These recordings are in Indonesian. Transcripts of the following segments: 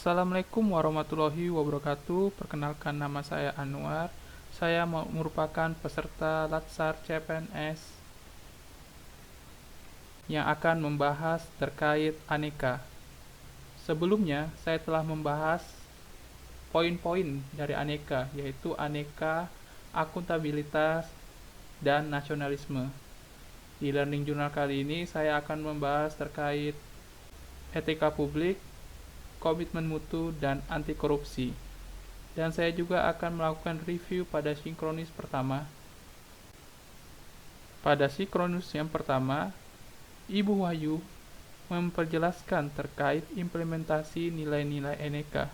Assalamualaikum warahmatullahi wabarakatuh. Perkenalkan, nama saya Anwar. Saya merupakan peserta Latsar CPNS yang akan membahas terkait aneka. Sebelumnya, saya telah membahas poin-poin dari aneka, yaitu aneka, akuntabilitas, dan nasionalisme. Di Learning Journal kali ini, saya akan membahas terkait etika publik, komitmen mutu, dan anti korupsi. Dan saya juga akan melakukan review pada sinkronis pertama. Pada sinkronis yang pertama, Ibu Wahyu memperjelaskan terkait implementasi nilai-nilai aneka.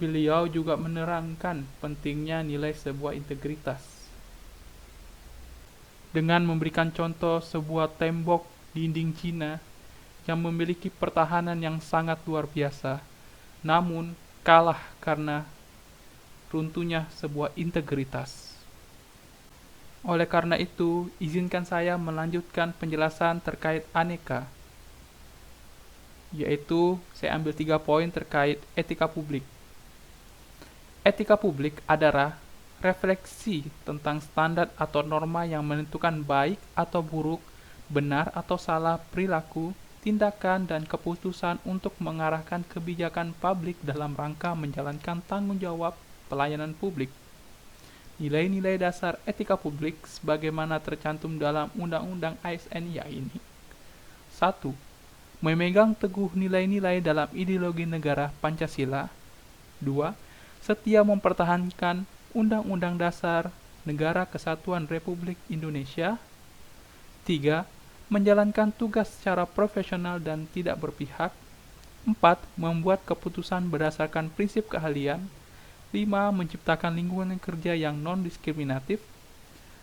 Beliau juga menerangkan pentingnya nilai sebuah integritas. Dengan memberikan contoh sebuah tembok dinding Cina yang memiliki pertahanan yang sangat luar biasa, namun kalah karena runtuhnya sebuah integritas. Oleh karena itu, izinkan saya melanjutkan penjelasan terkait aneka, yaitu saya ambil 3 poin terkait etika publik. Etika publik adalah refleksi tentang standar atau norma yang menentukan baik atau buruk, benar atau salah perilaku, tindakan, dan keputusan untuk mengarahkan kebijakan publik dalam rangka menjalankan tanggung jawab pelayanan publik. Nilai-nilai dasar etika publik sebagaimana tercantum dalam Undang-Undang ASN ini: 1. Memegang teguh nilai-nilai dalam ideologi negara Pancasila. 2. Setia mempertahankan Undang-Undang Dasar Negara Kesatuan Republik Indonesia. 3. Menjalankan tugas secara profesional dan tidak berpihak. 4. Membuat keputusan berdasarkan prinsip keahlian. 5. Menciptakan lingkungan kerja yang non-diskriminatif.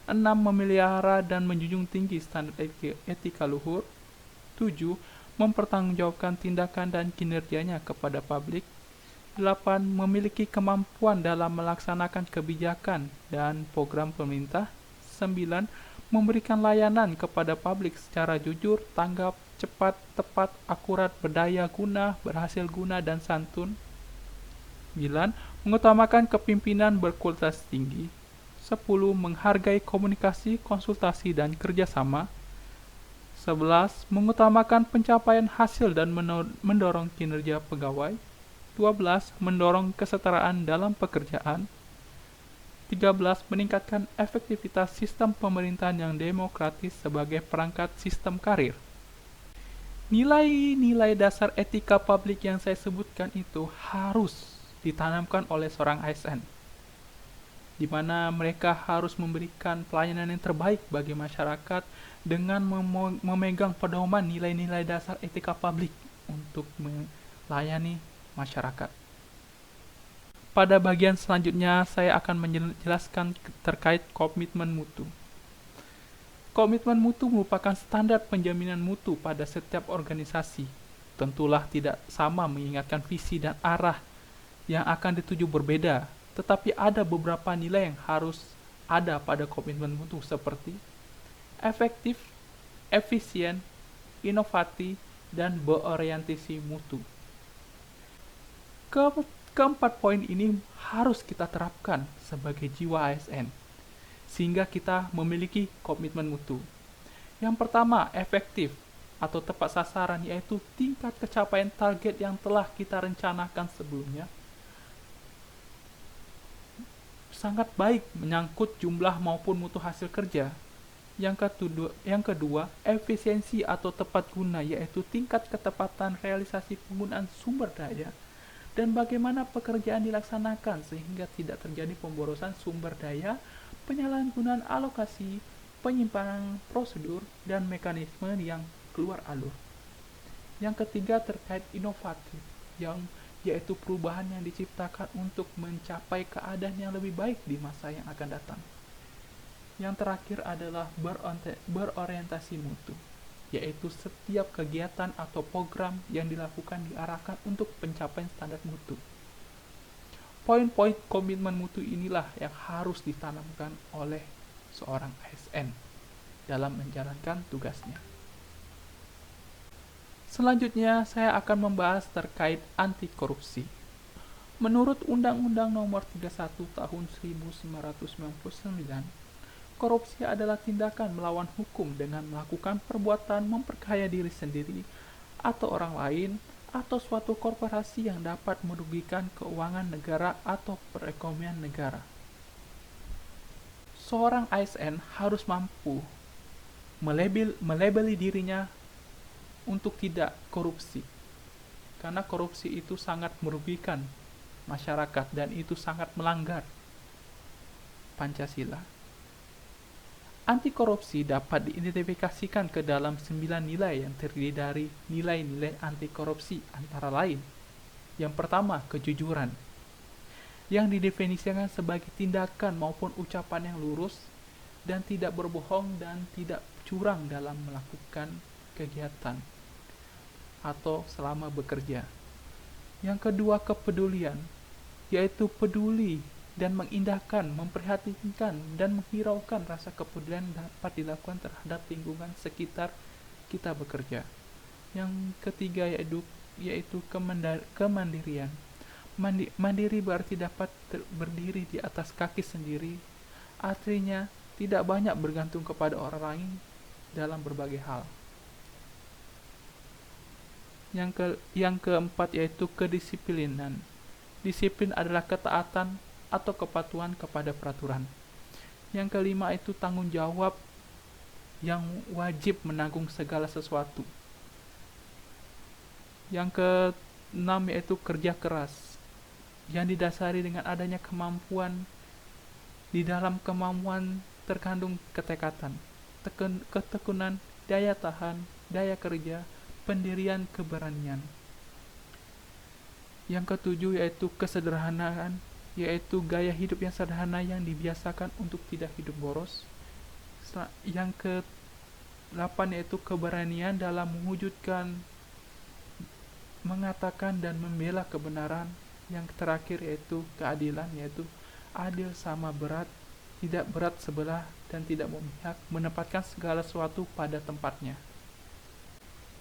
6. Memelihara dan menjunjung tinggi standar etika luhur. 7. Mempertanggungjawabkan tindakan dan kinerjanya kepada publik. 8. Memiliki kemampuan dalam melaksanakan kebijakan dan program pemerintah. 9. Memberikan layanan kepada publik secara jujur, tanggap, cepat, tepat, akurat, berdaya guna, berhasil guna, dan santun. 9. Mengutamakan kepemimpinan berkualitas tinggi. 10. Menghargai komunikasi, konsultasi, dan kerjasama. 11. Mengutamakan pencapaian hasil dan mendorong kinerja pegawai. 12. Mendorong kesetaraan dalam pekerjaan. 13. Meningkatkan efektivitas sistem pemerintahan yang demokratis sebagai perangkat sistem karir. Nilai-nilai dasar etika publik yang saya sebutkan itu harus ditanamkan oleh seorang ASN, di mana mereka harus memberikan pelayanan yang terbaik bagi masyarakat dengan memegang pedoman nilai-nilai dasar etika publik untuk melayani masyarakat. Pada bagian selanjutnya, saya akan menjelaskan terkait komitmen mutu. Komitmen mutu merupakan standar penjaminan mutu pada setiap organisasi. Tentulah tidak sama mengingatkan visi dan arah yang akan dituju berbeda, tetapi ada beberapa nilai yang harus ada pada komitmen mutu seperti efektif, efisien, inovatif, dan berorientasi mutu. Keempat poin ini harus kita terapkan sebagai jiwa ASN, sehingga kita memiliki komitmen mutu. Yang pertama, efektif atau tepat sasaran, yaitu tingkat kecapaian target yang telah kita rencanakan sebelumnya. Sangat baik menyangkut jumlah maupun mutu hasil kerja. Yang kedua, efisiensi atau tepat guna, yaitu tingkat ketepatan realisasi penggunaan sumber daya dan bagaimana pekerjaan dilaksanakan sehingga tidak terjadi pemborosan sumber daya, penyalahgunaan alokasi, penyimpangan prosedur, dan mekanisme yang keluar alur. Yang ketiga, terkait inovatif, yaitu perubahan yang diciptakan untuk mencapai keadaan yang lebih baik di masa yang akan datang. Yang terakhir adalah berorientasi mutu, yaitu setiap kegiatan atau program yang dilakukan diarahkan untuk pencapaian standar mutu. Poin-poin komitmen mutu inilah yang harus ditanamkan oleh seorang ASN dalam menjalankan tugasnya. Selanjutnya, saya akan membahas terkait anti korupsi. Menurut Undang-Undang Nomor 31 Tahun 1999, korupsi adalah tindakan melawan hukum dengan melakukan perbuatan memperkaya diri sendiri atau orang lain atau suatu korporasi yang dapat merugikan keuangan negara atau perekonomian negara. Seorang ASN harus mampu melabeli dirinya untuk tidak korupsi, karena korupsi itu sangat merugikan masyarakat dan itu sangat melanggar Pancasila. Anti korupsi dapat diidentifikasikan ke dalam 9 nilai yang terdiri dari nilai-nilai anti korupsi, antara lain. Yang pertama, kejujuran, yang didefinisikan sebagai tindakan maupun ucapan yang lurus dan tidak berbohong dan tidak curang dalam melakukan kegiatan atau selama bekerja. Yang kedua, kepedulian, yaitu peduli dan mengindahkan, memprihatinkan, dan menghiraukan rasa kepedulian dapat dilakukan terhadap lingkungan sekitar kita bekerja. Yang ketiga yaitu kemandirian. Mandiri berarti dapat berdiri di atas kaki sendiri, artinya tidak banyak bergantung kepada orang lain dalam berbagai hal. Yang keempat yaitu kedisiplinan. Disiplin adalah ketaatan atau kepatuhan kepada peraturan. Yang kelima itu tanggung jawab, yang wajib menanggung segala sesuatu. Yang keenam yaitu kerja keras, yang didasari dengan adanya kemampuan. Di dalam kemampuan terkandung ketekatan, ketekunan, daya tahan, daya kerja, pendirian, keberanian. Yang ketujuh yaitu kesederhanaan, yaitu gaya hidup yang sederhana yang dibiasakan untuk tidak hidup boros. Yang ke-8 yaitu keberanian dalam mewujudkan, mengatakan dan membela kebenaran. Yang terakhir yaitu keadilan, yaitu adil sama berat, tidak berat sebelah dan tidak memihak, menempatkan segala sesuatu pada tempatnya.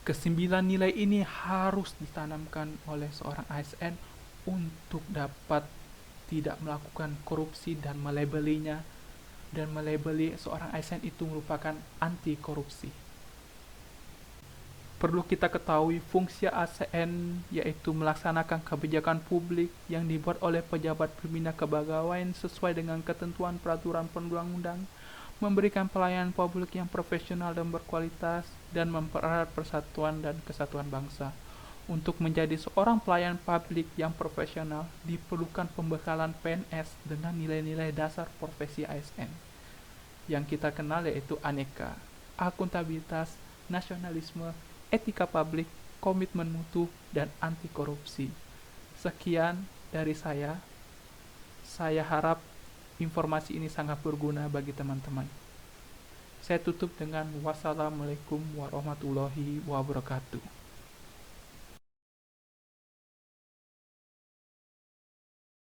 Kesembilan nilai ini harus ditanamkan oleh seorang ASN untuk dapat tidak melakukan korupsi dan melabeli seorang ASN itu merupakan anti korupsi. Perlu kita ketahui fungsi ASN yaitu melaksanakan kebijakan publik yang dibuat oleh pejabat pembina kepegawaian sesuai dengan ketentuan peraturan perundang-undang, memberikan pelayanan publik yang profesional dan berkualitas, dan mempererat persatuan dan kesatuan bangsa. Untuk menjadi seorang pelayan publik yang profesional, diperlukan pembekalan PNS dengan nilai-nilai dasar profesi ASN yang kita kenal, yaitu aneka, akuntabilitas, nasionalisme, etika publik, komitmen mutu, dan anti korupsi. Sekian dari saya. Saya harap informasi ini sangat berguna bagi teman-teman. Saya tutup dengan wassalamualaikum warahmatullahi wabarakatuh.